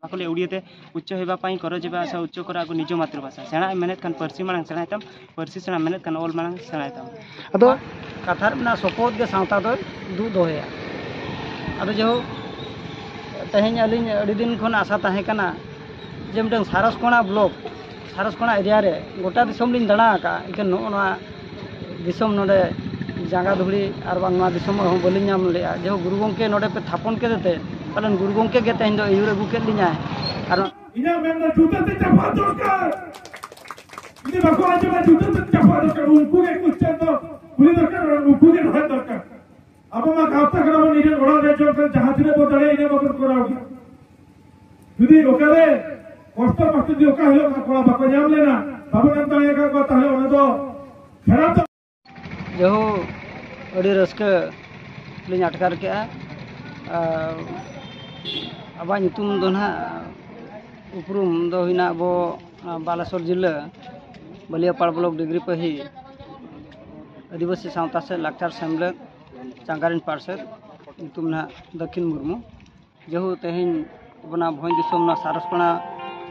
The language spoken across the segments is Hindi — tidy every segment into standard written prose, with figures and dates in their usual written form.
आकोले उड़ियाते उच्च होबापाई करो जेबा आशा उच्च करा आगो निज मातृभाषा सेना मेहनत खान परसी मांग सेनायतम परसी सेना मेहनत खान ओल मांग सेनायतम अदो कथार ना सपोद के सावता दो दू दोया अदो जो तेहें अलिन अड़ी दिन खन आशा ताहे कना जे मिटन सारसकोणा ब्लॉक सारसकोणा एरिया रे गोटा दिसम लिन दाणा का इकन नोआ दिसम नोडे जांगा धुड़ी और बांगमा दिसम हो बलिन नाम लेया जो गुरु गंके नोडे पे थापन के देते पालन गुरु गंके के तेहें दो अयुर अगु के लिना और इना मेंदा जुतते चापा दरकार इने बाको आजे बा जुतते चापा दरकार उनको के क्वेश्चन तो पुली दरकार और उनको के भय दरकार अब मा गावता करा निजे गोड़ा दे जो जहां थिने बदले इने बदल कराओगी जुदी ओकारे कष्ट मस्त दी ओका हलो का कोला बाको जाम लेना बाबू नाम ताले का को ताले ओने दो खेला तो जो अड़ी रस्के लिन अटकार के अब नितुम दो ना उपरुम दो हिना बो बालासोर जिला बलियापाड़ ब्लॉक डिग्री पही आदिवासी सावता से लाक्चार सेमलेद चांगारिन पार्षद नितुम ना दक्षिण मुर्मू जो तेहें बना भोज दिसम ना सारसकोणा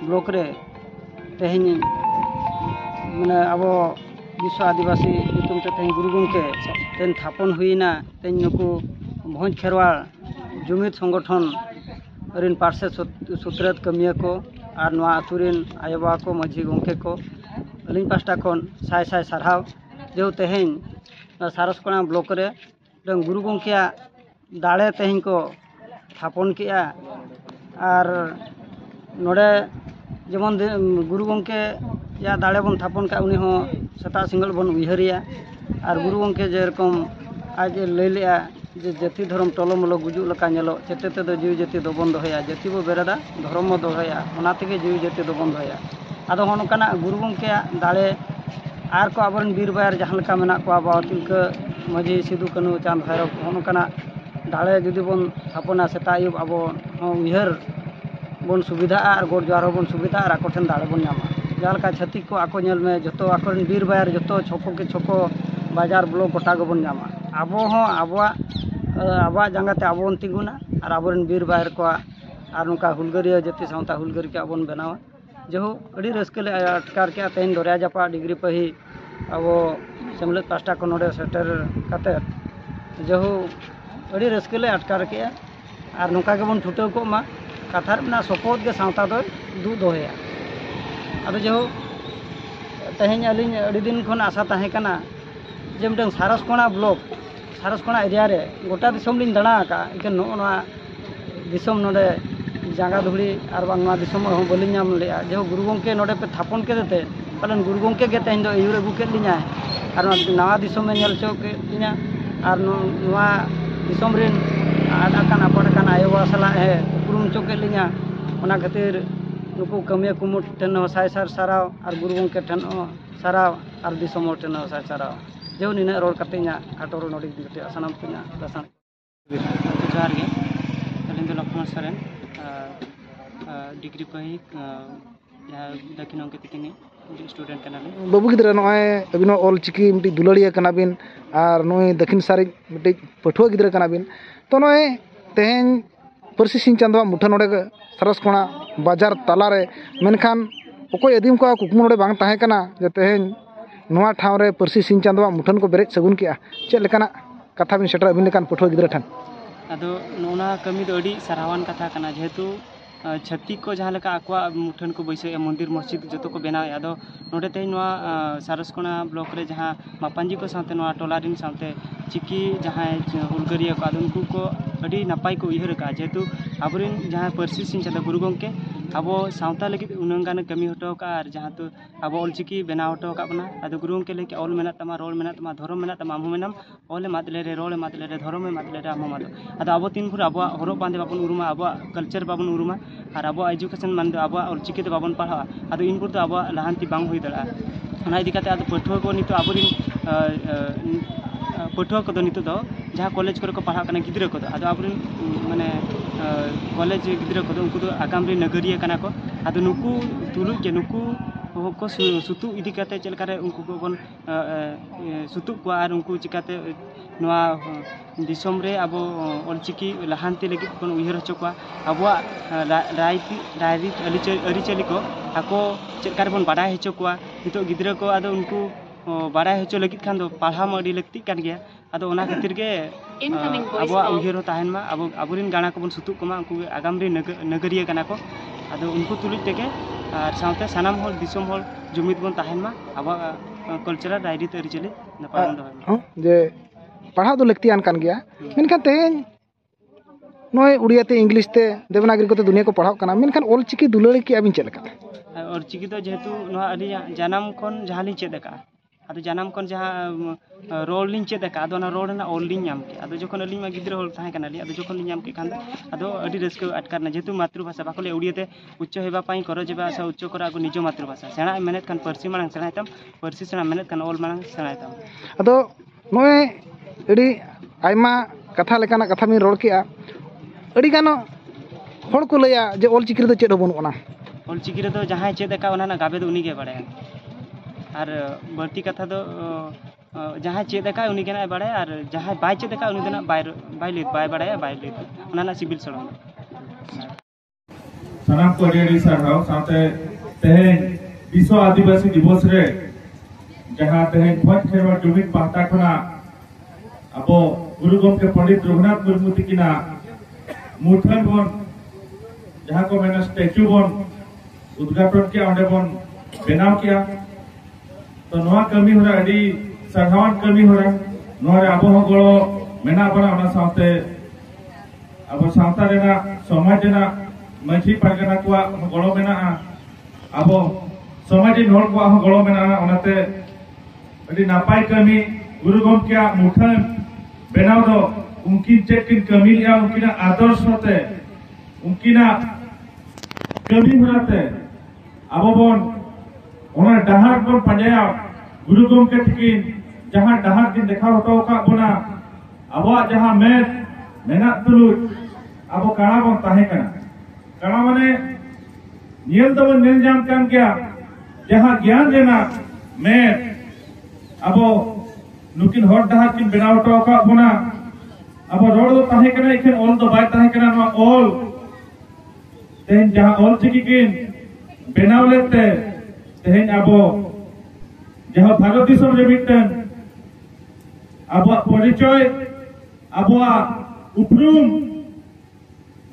ब्लॉक रे तेहें माने अब विश्व आदिवासी नितुम ते तेहें गुरु गंके तेन थापन हुईना तेन नुकु भोज खेरवाड़ जुमिद संगठन रिन पार्षद सुत्रेद कमिया को और नवा आतुरिन आयोबा को माझी गंके को अलिन पास्टा खन साय साय सारहाव जो तेहें सारसकोणा ब्लॉक रे गुरु गंकेया दाड़े तेहें को थापन किया और नोडे जेमन गुरु गंके या दाड़े बन थापन का उनी हो सता सिंगल बन उयहरिया और गुरु गंके जेरकम आज लई लिया जे जाति धर्म टलोमलो गुजु लका नेलो चेते ते दो जीव जाति दो बन दोहया जाति बो बेरेदा धर्म बो दोहया ओना तेगे जीव जाति दो बन दोहया आदो होनकाना गुरु गंकेया दाड़े आर को आबरन बीर बायर जहां लका मेना को आबा तिलका माझी सिदु कानु चांद भैरव होनकाना दाड़े जुदी बन थापना सेता आयुब अब उयहर बन सुविधा और गोड़ जवार बन सुविधा और आको ठेन दाड़े बन नामा जहां छाती को आको नेल में जतो आकोरन बीर बायर जतो छको के छको बाजार ब्लॉक गोटा गबन नामा आबो हो आबा जांगाते आबोन तिगुना और आबोरन बीर बायर को और नुका हुलगरिया जाति सावता हुलगरी के आबोन बनावा जो अड़ी रस्कले अटकार के तेन दरिया जापा डिग्री पही अब सेमलेद पास्टा को नोडे सेटर काते जो अड़ी रस्कले अटकार के और नुका के बन छुटाव को मा कथार ना सपोद के सावता दो दू दोया अब जो तेहें अलिन अड़ी दिन खन आशा ताहे कना जे मिटन सारसकोणा ब्लॉक सारसकोणा एरिया रे गोटा दिसम लिन दाणा का इकन नोआ दिसम नोडे जांगा धुड़ी और बांगमा दिसम हो बलिन नाम लेया जो गुरु गंके नोडे पे थापन के देते पालन गुरु गंके के तेहें दो अयुर अगु के लिना और नवा दिसम में नेल चो के लिना और नवा दिसम रिन आडाकान आपड़कान आयोबा सला है उपरुम चो के लिना ओना खातिर नुकु कमिया कुमुट ठेन हो साय सार साराव और गुरु गंके ठेन हो साराव और दिसम ठेन हो साय साराव जो निना रोड कतेኛ काटोरो नोडी दिते सनम कुना दसान जोहार गे अलिन दो लक्ष्मण सरन डिग्री पही दक्षिण अंक तिकिनी स्टूडेंट कना बाबू गिद्रा नय अबिनो ऑल चिकी मिटी दुलड़िया कना बिन और नय दक्षिण सारी मिटी पठुआ गिद्रा कना बिन तो नय तेहें परसी सिंह चांदवा मुठा नोडे सारसकोणा बाजार तालारे मेनखान ओकोय अदीम को कुकमु नोडे बांग ताहे कना जे तेहें नोआ ठाव रे परसी सिंह चांदवा मुठन को बेरेज सगुन किया चेक लेकाना कथा बिन सेटर अबिन लेकान पठुआ गिद्रा ठन अदो नोना कमी दो अडी सरावान कथा कना जेहेतु छत्तीक को जहाँ लेका आकुआ मुठन को बैसे मंदिर मस्जिद जो को बनावे अदो नोडे तेहें नोआ सारसकोणा ब्लॉक रे जहाँ मापांजी को साथे नोआ टोलारिन साथे चिकी जहाँ हुलगरिया को अदो उनको को अडी नापाय को उयहर का जेहेतु आबरिन जहाँ परसी सिंह चांदा गुरु गंके अब सावता लगी उनगान कमी हटो का और जहाँ तो अब ऑलचिकी बनाव हटो का बना अदो गुरु गंके लेके ऑल मेना तमा रोल मेना तमा धर्म मेना तमा आमु मेनाम ऑल मातले रे रोल मातले रे धर्म मातले रे आमु मादो अदो अब तीन भर अब हरो बांधे बाबन उरुमा अब कल्चर बाबन उरुमा और अब एजुकेशन मान दो अब ऑलचिकी तो बाबन पढ़ा अदो इन भर तो अब लहांती बांग हुई दड़ा ओना इदी काते अदो पठुआ को नितो आबरिन पठुआ को नितो दो जहाँ कॉलेज को पढ़ा गिद्रा को अदो आबरिन माने कॉलेज गिद्रा को उनको आगाम रे नगरिया कना को अदो नुकु तुलुज के नुकु को सुतु इदी काते चलकारे उनको को बन सुतु को आर उनको चिकाते नवा दिसोम रे अब ऑलचिकी लहानती लगी बन उयहर हचो को अब राजनीति अरिचली को आको चलकारे बन बाडाय हचो को नितो गिद्रा को आदो उनको बाडाय हचो लगी खान दो पढ़ा म अडी लगती कान गया आदो ओना खातिर के अब उयहर ताहन मा अब अबुरिन गाना को बन सुतु को मा उनको आगाम रे नगरिया गाना को आदो उनको तुलित तेगे और साउते सानाम होल दिसोम होल जुमिद बन ताहन मा अब कल्चरल राजनीति अरिचली नपाय बन दो जे पढ़ा दो लगती कान गया मेनखान तेहें नय उड़िया ते इंग्लिश ते देवनागरी को दुनिया को पढ़ाव कना मेनखान ऑलचिकी दुलाड़ी की अबिन चेक लगा ऑलचिकी तो जेहेतु नोहा अली जानम खन जहां लिन चेक का आदो जानम खन जहां रोल लिन चेक का आदो ना रोल ना ऑल लिन नाम के आदो जखन अली मा गिद्रा होल ताहे कना ली आदो जखन लिन नाम के खान आदो अडी रस्क अटकार ना जेहेतु मातृभाषा बाकले उड़िया ते उच्च हेबा पाई करो जेबा आशा उच्च करा आगो निजो मातृभाषा सेना मेहनत खान परसी मांग सेनायतम परसी सेना मेहनत खान ऑल मांग सेनायतम आदो नय अड़ी आयमा कथा लेकाना कथा में रोड किया अड़ी गानो हर को लया जे ऑलचिकी रे चेद बनुना ऑलचिकी रे तो जहां चेद का ओना ना गाबे दो उनी के बाड़ाय और बर्ती कथा दो जहां चेद का उनी के ना बाड़ाय और जहां बाय चेद का उनी दो ना बाय बाड़ाय बाय ले ओना ना सिविल सड़न सनाम को रेडी सरहाव साथे तेहे विश्व आदिवासी दिवस रे जहां तेहे खोज खेरवा जुमित पाहता खना अब गुरु गमके पंडित रघुनाथ मुर्मू तिकिना मुठन बन जहां को मैंने स्टैचू बन उद्घाटन किया ओंडे बन बनाव किया तो नवा कमी होरा अडी सरहावन कमी होरा नोरे अब हो गळो मेना बना ओना साथे अब सावता रेना समाज रेना मझी पारगना को गळो मेना अब समाज नोर को गळो मेना ओनाते अडी नापाय कमी गुरु गमके मुठन बनाव दो उनकी चेकिन कमी लिया उनकी आदर्श होते उनकी कमी होते अब बन ओना डहार बन पंजाया गुरु गमके तकिन जहां डहार दिन देखा होता का बना अब जहां मेना तुलुज अब काना बन ताहे कना काना माने नियल दबन नेल जाम कान गया जहां ज्ञान देना मैं अब नुकिन हर डहार किन बनाव होता का बना अब रोड दो ताहे कना इखन ऑल दो बाय ताहे कना नो ऑल तेन जहां ऑल चिकी किन बनाव लेते तेन अब जहां भारत दिसम रे मिटन अब परिचय अब उपरूम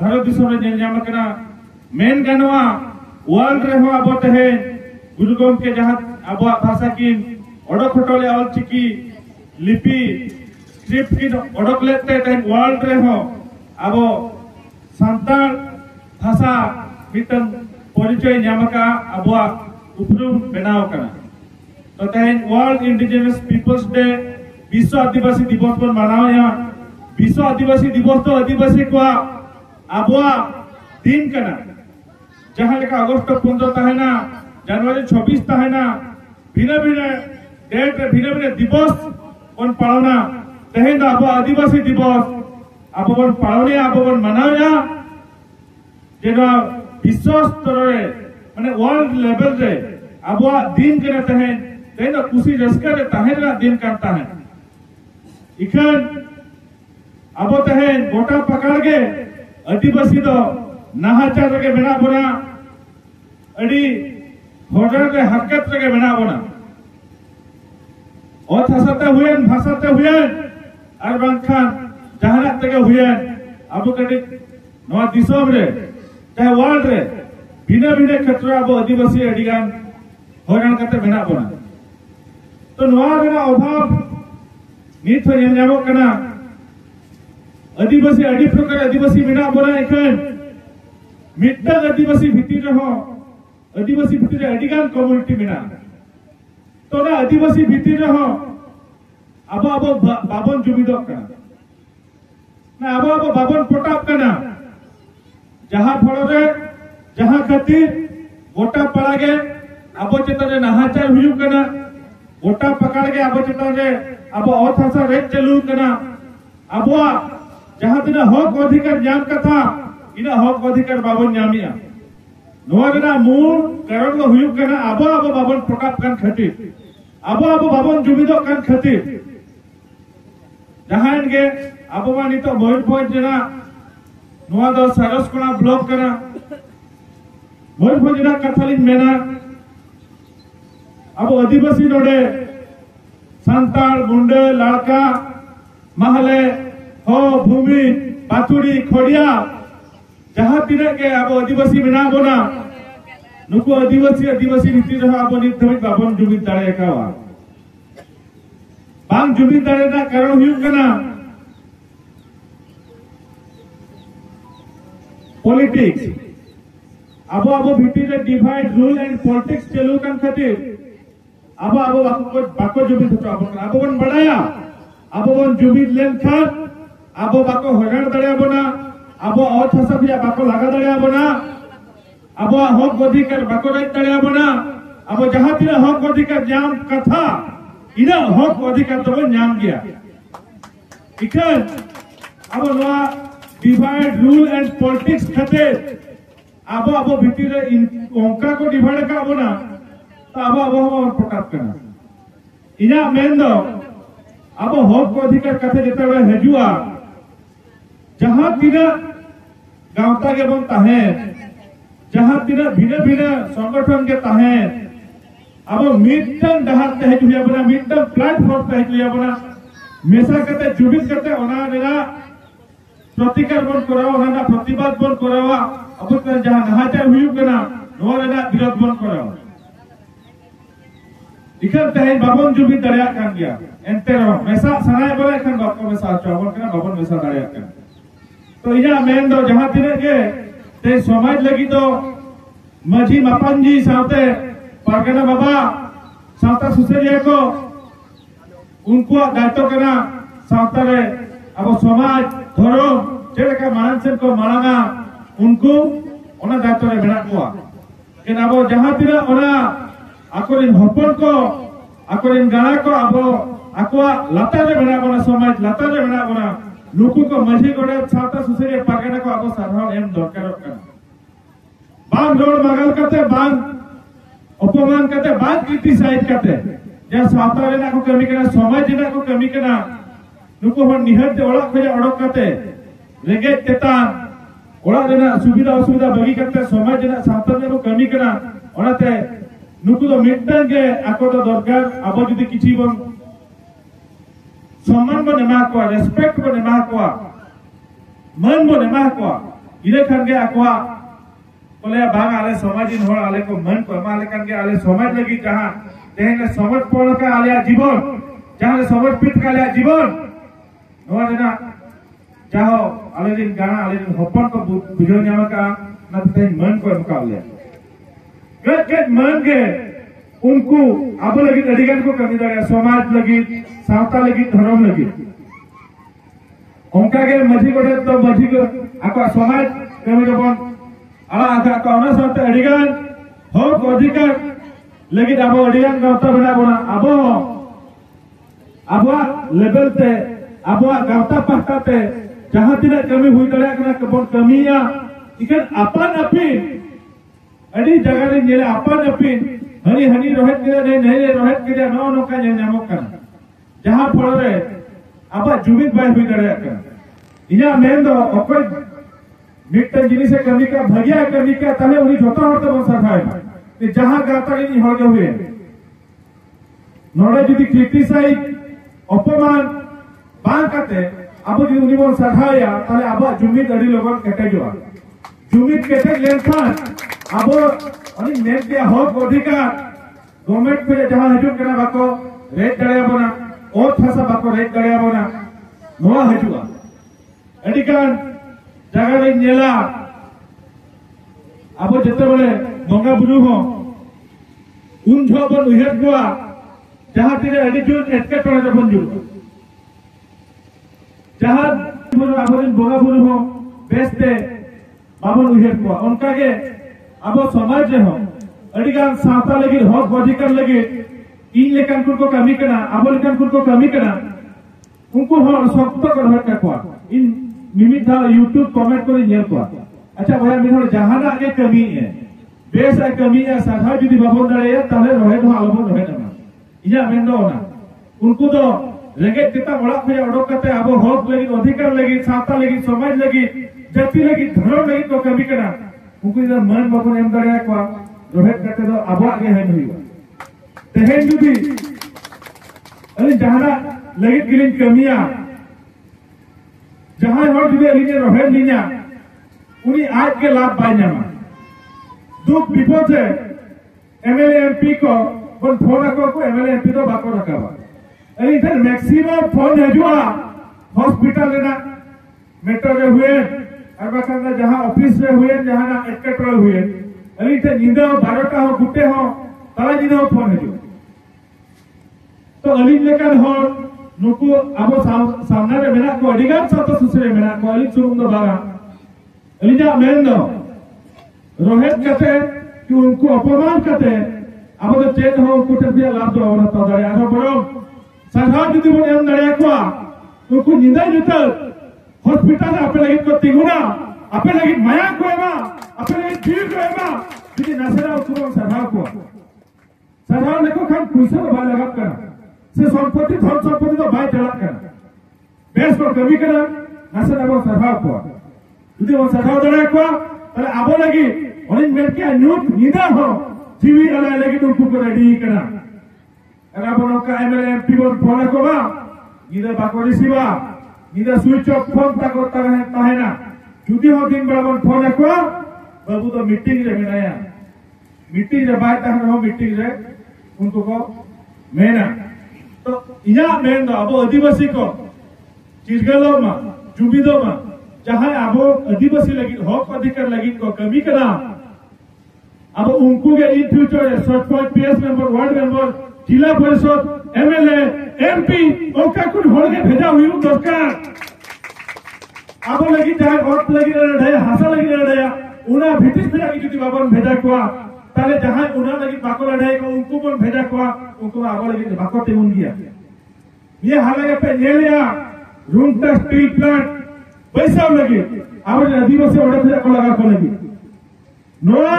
भारत दिसम रे नेल जाम कना मेन गानवा वर्ल्ड रे हो अब तेन गुरु गमके जहां अब भाषा किन ओडक होटले ऑल चिकी लिपि स्क्रिप्ट की ओडक लेते तेन वर्ल्ड रे हो अब संताल भाषा मिटन परिचय नामका अब उपरूम बनाव कना तो तेन वर्ल्ड इंडिजिनस पीपल्स डे विश्व आदिवासी दिवस पर मनाया विश्व आदिवासी दिवस तो आदिवासी को अब दिन कना जहां लेका अगस्त 15 ताहेना जनवरी 26 ताहेना भिन्न भिन्न डेट भिन्न भिन्न दिवस बन पालना तेहेन अब आदिवासी दिवस अब बन पालने अब बन मनाया जेना विश्व स्तर रे माने वर्ल्ड लेवल रे अब दिन के तेहेन तेहेन खुशी रस्का रे ताहेन दिन करता है इखन अब तेहेन गोटा पकड़ के आदिवासी दो नाहाचार रे बना बना अड़ी होडर रे हरकत रे बना बना और हसते हुए भाषाते हुए और बांखान जहां तक हुए अब कटी नवा दिसोम रे चाहे वर्ल्ड रे भिन्न भिन्न क्षेत्र अब आदिवासी अडिगान होरान करते बना बना तो नवा रेना अभाव नित हो नेल जाबो कना आदिवासी अडी प्रकार आदिवासी बना बना एखन मिट्टा आदिवासी भितिर रे हो आदिवासी भितिर अडिगान कम्युनिटी बना तो ना आदिवासी भितर रे हो अब बाबन जुमिदो कना ना अब बाबन पटाप कना जहां फल रे जहां खातिर गोटा पड़ा गे अब चेतन रे नाहाचार हुयु कना गोटा पकड़ के अब चेतन रे अब अथासा रेट चलू कना अब जहां तिना हक अधिकार जान कथा इना हक अधिकार बाबन जामिया मूल कारण अब बाबन प्रकाप खातिर अब बाबन जुमिद खातिर जहां के अब नित मयूरभंज सारसकोना ब्लॉक मयूरभंज कथा मेना अब आदिवासी नोडे सांताल मुंडे लाड़का महले हो भूमि पातुड़ी खोड़िया जहां तीन के अब आदिवासी मेना बोना नुकु आदिवासी नीति अब नित धाबिज बाबन जुमिद दाड़े बांग जुमिद दाड़े कारण हुयुग कना पॉलिटिक्स अब भितर डिवाइड रूल एंड पॉलिटिक्स चलू कान खातिर अब बाको जुमिद होचो अब बन बड़ाया अब बन जुमिद लेन खान अब बाको हगाड़ दाड़े बना अब अत हासा फिया बाको लागा दाड़े बना अब हक अधिकार बाको राइट दाड़े बना अब जहां तीन हक अधिकार नाम कथा इना हक अधिकार तो नाम गया इकन अब नोआ डिवाइड रूल एंड पॉलिटिक्स खातिर अब भितर अंका को डिवाइड का बना तो अब प्रकाश करना इना मेन दो अब हक अधिकार कथे जेते हजुआ जहां तीना गांवता के बन ताहे जहां तीना भिन्न भिन्न संगठन के ताहे अब मिटन डहार ते हजुया बना मिटन प्लेटफॉर्म ते हजुया बना मेसा कते जुबित कते ओना रेना प्रतिकार बन करावा ओना प्रतिवाद बन करावा अब जहां नहाचार हुयुग कना नोआ रेना विरोध बन करावा इखन तहे बाबन जुबित दाड़िया कान गया एंते मेसा सनाय बोले एखन बाको मेसा चावल कना बाबन मेसा दाड़िया कान तो इना मेन दो जहां तिने के ते समाज लगी तो माझी मापांजी साथे पारगना बाबा सावता सुसेरिया को उनको दायित्व कना सावता रे अब समाज धर्म जेका मानसन को मालाना उनको ओना दायित्व रे मेना कोआ कि अब जहां तिने ओना आकोरिन हपन को आकोरिन गाना को अब आकोआ लाता रे मेना बना समाज लाता रे मेना बना नुकु को माझी गोड़े सावता सुसेरिया पारगना को अब साधारण एम दरकार कना बांग रोड मगल करते बांग अपमान करते बांग क्रिटिसाइज करते जे सावता रे ना को कमी कना समाज रे ना को कमी कना नुकु हन निहत दे ओड़ा खोजे अडक करते रेगे तेतान ओड़ा रे ना सुविधा असुविधा बगी करते समाज रे सावता रे को कमी कना ओनाते नुकु दो मिटन के आको तो दरकार अब जदी किछि बन सम्मान बने मा को रेस्पेक्ट बने मा को मन बने मा को इरे खान के आकोआ बोले बांग आले समाजिन होड़ आले को मन को माले कान के आले समाज लगी जहां तेने समझ पड़ का आले जीवन जहां समझ पिट का आले जीवन नोआ देना चाहो आले दिन गाना आले दिन हपन को बुझो न्यामा का ना ते मन को मुकाबले गट मन के उनको अब लगी अधिकार को कमी दाड़े समाज लगी सावता लगी धर्म लगी उनका के मझी गोटे तो मझी को आको समाज कमी जबन आका कौन साथे अडिगान हक अधिकार लगी अब अडिगान गावता बना बना अब लेवल ते अब गावता पाहता ते जहां तीन कमी हुई दाड़े कना कबन कमिया इकन अपन अपिन अड़ी जगह रे नेले अपन अपिन हनी हनी रोहित के नहीं रोहित के नो नो का नामो कना जहां फल रे अब जुबित बाय हुई दाड़े कना इना मेन दो ओकय मिटन जिनिस कमी का भगिया कमी का तले उनी जोता होते बन सफाई ते जहां गाता रे हो गए हुए नोडे जदी क्रिटिसाइज अपमान बांग करते अब जदी उनी बन सफाया तले अब जुमित अड़ी लोगन केटे जोआ जुमित केटे लेनखान अब अनि नेट दिया हक अधिकार गवर्नमेंट पे जहां हजु कना बाको रेट दाड़े बना और थासा बाको रेट दाड़े बना नोआ हजुआ अडिकान जगह रे नेला अब जते बेले बंगा बुरु हो उन झबन उहेत गोआ जहां तिरे अडी जो एटके टोले जबन जु जहां बुरु आबरिन बंगा बुरु हो बेस्ते बाबन उहेत गोआ उनका के अब समाज रे हो अडिगान सावता लगी हक अधिकार लगी इन लेकन को कमी कना अब लेकन को कमी कना उनको हो सख्त कर हट को इन मिमित धा यूट्यूब कमेंट को नेल को अच्छा भैया मिथोड़ जहाना के कमी है बेस कमिया साधा जुदी बाबन दाड़े ताले रोहेद हो आलबन रोहेद ना इया मेंदो ना उनको तो रेंगे किता बड़ा खोया ओडोक कते आबो हक लगी अधिकार लगी साता लगी समाज लगी जाति लगी धर्म लगी तो कमी करा उनको इधर मन बाबन एम दाड़े को रोहेद कते तो आबो आगे है नहीं तेहेन जुदी अरे जहाना लगी किलिन कमिया जहां हर जुदी अलिने रोहेद लिया उनी आज के लाभ पाई नामा दुख विपद है एमएलए एमपी को बन फोन को एमएलए एमपी तो बाको रखावा अरे इधर मैक्सिमम फोन हजुआ हॉस्पिटल लेना मेट्रो रे हुए और बाका जहां ऑफिस रे हुए जहां ना एक्टर हुए अरे इधर निंदा 12टा हो गुटे हो ताला निंदा फोन हजु तो अलिन लेकर हो नुकु आबो सामने रे मेना को अडिगार सातो सुसरे मेना को अलिन सुरुम दो बागा अलिजा मेन दो रोहित कहते कि उनको अपमान कहते अब तो चेत हो उनको तबिया लाभ दो और तो दरिया तो बरो सरकार जुदी बोले हम दरिया को उनको निंदा जुता हॉस्पिटल आपे लगी को तिगुना आपे लगी माया को एमा आपे लगी जीव को एमा जुदी नसरा उनको सरकार ने को खान पैसा तो भाई लगा कर से संपत्ति धन संपत्ति तो भाई चला कर बेस को कमी करा नसरा वो सरकार को जुदी वो सरकार दरिया को ताले आबो लगी ओनिन मेरके न्यूट निदा हो टीवी अला लगी तो को रेडी करा अरा बनो का एमएलए एमपी बोल फोन को बा निदा बाको रिसीवा निदा स्विच ऑफ फोन ता को है ना जुदी हो दिन बड़ा बन फोन को बाबू तो मीटिंग रे मेनाया मीटिंग रे बाय ता हो मीटिंग रे उनको को मेना तो इया मेन दो अब आदिवासी को चिरगलो मा जुबिदो मा जहां आबो आदिवासी लगी हक अधिकार लगी को कमी करा अब उनको के in future sarpanch PS member ward member जिला परिषद एमएलए एमपी ओका कुछ होलगे भेजा हुई दरकार अब लगी चाहे वोट लगी रहे हासा लगी रहे उना भितिस भेजा की जुदी बाबन भेजा को ताले जहां उना लगी बाको लड़ाई को उनको पण भेजा को उनको अब लगी बाको ते उन गया ये हालगे पे ले लिया रूमटा स्टील प्लांट पैसा लगी अब आदिवासी ऑर्डर भेजा को लगा को लगी नोआ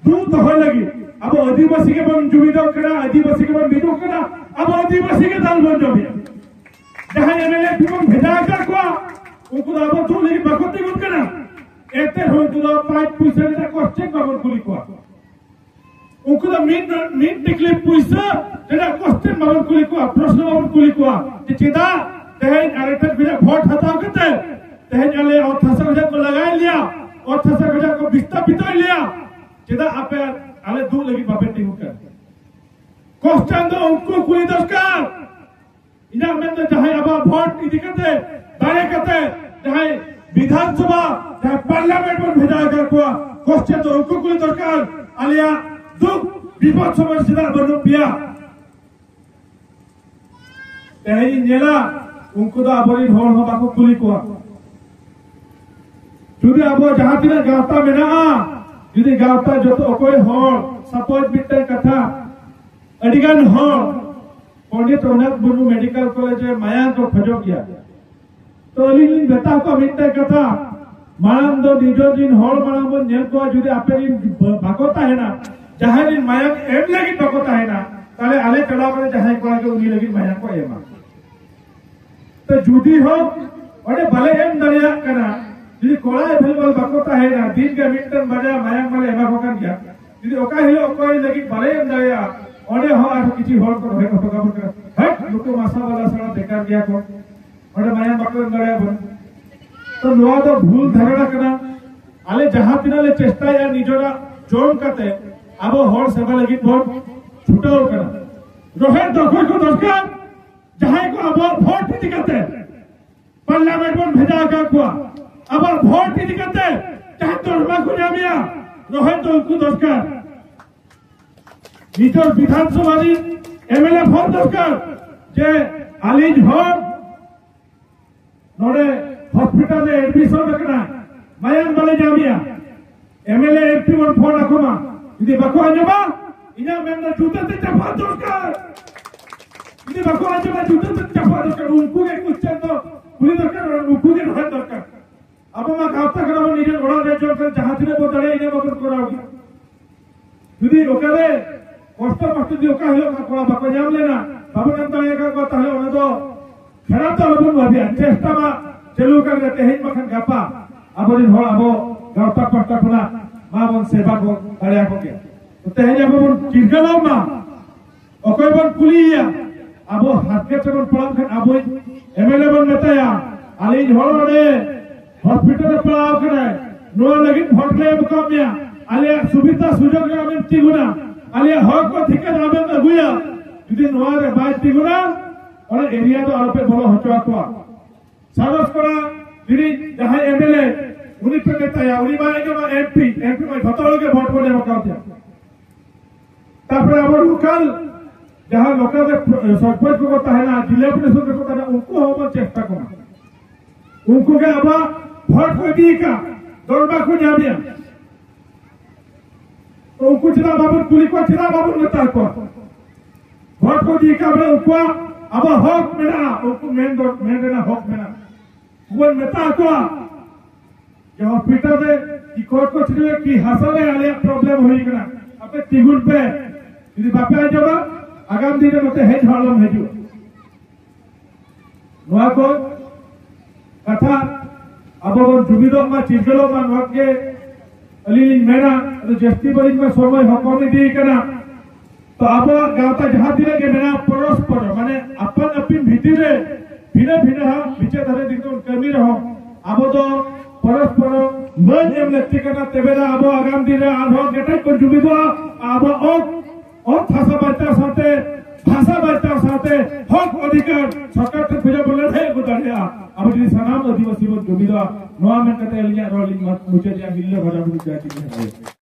दूध तो हो लगी अब आदिवासी के बन जुबिदो करा आदिवासी के बन बिदो करा अब आदिवासी के दल बन जाबे जहां एमएलए तुम भेजा का को उनको अब तू लगी बखती गुन करा एते हो तो 5% का क्वेश्चन बाबन कुली को उनको तो मीट निकले पैसा जेडा क्वेश्चन बाबन कुली को प्रश्न बाबन कुली को चिदा तेहन अरेटर भेजा वोट हटाओ करते तेहन आले और थसा भेजा को लगा लिया और थसा भेजा को बिस्ता बिता लिया चिदा आपे आले दू लगी बापे टिंग कर क्वेश्चन दो उनको कुली दरकार इना में तो चाहे अब वोट इदी करते दारे करते चाहे विधानसभा चाहे पार्लियामेंट में भेजा कर को क्वेश्चन तो उनको कुली दरकार आलिया दुख विपद समय सीधा बनो पिया तेहनी नेला उनको तो आबरी ढोल हो बाको कुली को जुदी आबो जहां तिना गावता मेना जुदी गावता जो तो कोई होर सपोज बिट्टे कथा अडिगान होर पंडित रघुनाथ मुर्मू मेडिकल कॉलेज माया को खजो किया तो अलिन बेटा को बिट्टे कथा मानम दो निजो दिन होर मानम बन नेल को जुदी आपे बाकोता है ना जहां दिन माया एम लगी बाकोता है ना ताले आले चला करे जहां को के उनी लगी माया को एमा तो जुदी हो ओडे भले एम दरिया कना जुदी कोला अवेलेबल बाकोता है ना दिन के मिनटन बजा माया माले एमा को कर गया जुदी ओका हिलो कोई लगी भले एम दरिया ओडे हो आठ किछि होल को होय को काबर कर हट लुको मासा वाला सड़ा बेकार गया को ओडे माया बाको दरिया बन तो नोआ तो भूल धारणा कना आले जहां तिनाले चेष्टा या निजोरा जोम करते अब होर सेवा लगी बोल छुटाओ करा रोहे दखल को दरकार जहां को अब वोट नहीं करते पार्लियामेंट में भेजा का को अब वोट नहीं करते चाहे तोरमा को जामिया रोहे तो उनको दरकार निजोर विधानसभा एमएलए फोन दरकार जे आलिज हो नोडे हॉस्पिटल में एडमिशन रखना मायन वाले जामिया एमएलए एमपी वन फोन रखोमा यदि बाको आजबा इना मेमना जूते ते चपा दरकार यदि बाको आजबा जूते ते चपा दरकार उनको के क्वेश्चन तो पुलिस दरकार और उनको के रह दरकार अब मा गावता करब निजे ओडा रे जो जहां तिने बदले इने बदल कराओगी जुदी ओकारे कष्ट मष्ट दी ओका हिलो कोड़ा बाको जाम लेना बाबू नाम दाया का ताहले ओना दो खराब तो बाबू भाबिया चेष्टा मा चलू कर देते हैं बखन गापा अब दिन हो अब गावता पट्टा खुना मा बन सेवा को दाया को के तो तेहे अब बन चिरगलाव मा ओकोय बन कुलिया अब हाथ के चबन पड़ाम खन अब एमएलए बन बताया आली झोड़े हॉस्पिटल पड़ाव करे नो लगी भोट ले मुकामिया आले सुविधा सुजोग आमेन तिगुना आले हक को ठिकाना आमेन अगुया जुदी नोरे बाज तिगुना और एरिया तो आरोपे भलो हचवा को सारस करा दिनी जहां एमएलए उनी पे नेताया उनी माने के एमपी में भतोल के वोट को मौका दिया तापर अब लोकल जहां लोकल के सरपंच को ताहना जिला परिषद को ताहना उनको हम चेष्टा करना उनको के अब वोट को दी का दौड़बा को जाबिया तो उनको चिना बाबू कुली को चिना बाबू नेता को वोट को दी का बे उनको अब हक मेरा उनको मेन देना हक मेरा वो नेता को जो हॉस्पिटल में की कोर्ट को चिने की हासले आले प्रॉब्लम होई गना अपने तिगुन पे यदि बापे आ जाबा आगाम दिन मते हेज हालम हेजु नोआ को कथा अब जुबिदो मा चिरगलो मा नोके अली मेना तो जस्ती बड़ी में समय हकमी दी कना तो अब गावता जहां दिले के मेना परस्पर माने अपन अपन भीतरे भिन्न भिन्न विचे धरे दिनो कमी रहो अब तो परस्पर मन एम लेते कना तेबेला अब आगाम दिन आधो गेटे को जुबिदो अब ओ भाषा बार्ता साथे हक अधिकार सरकार से खुजा बोले है गुदारिया अब जी सनाम आदिवासी जुबिदो नोआ में कते लिया रोलिंग मत मुझे या हिल्ले भरा बुझाती है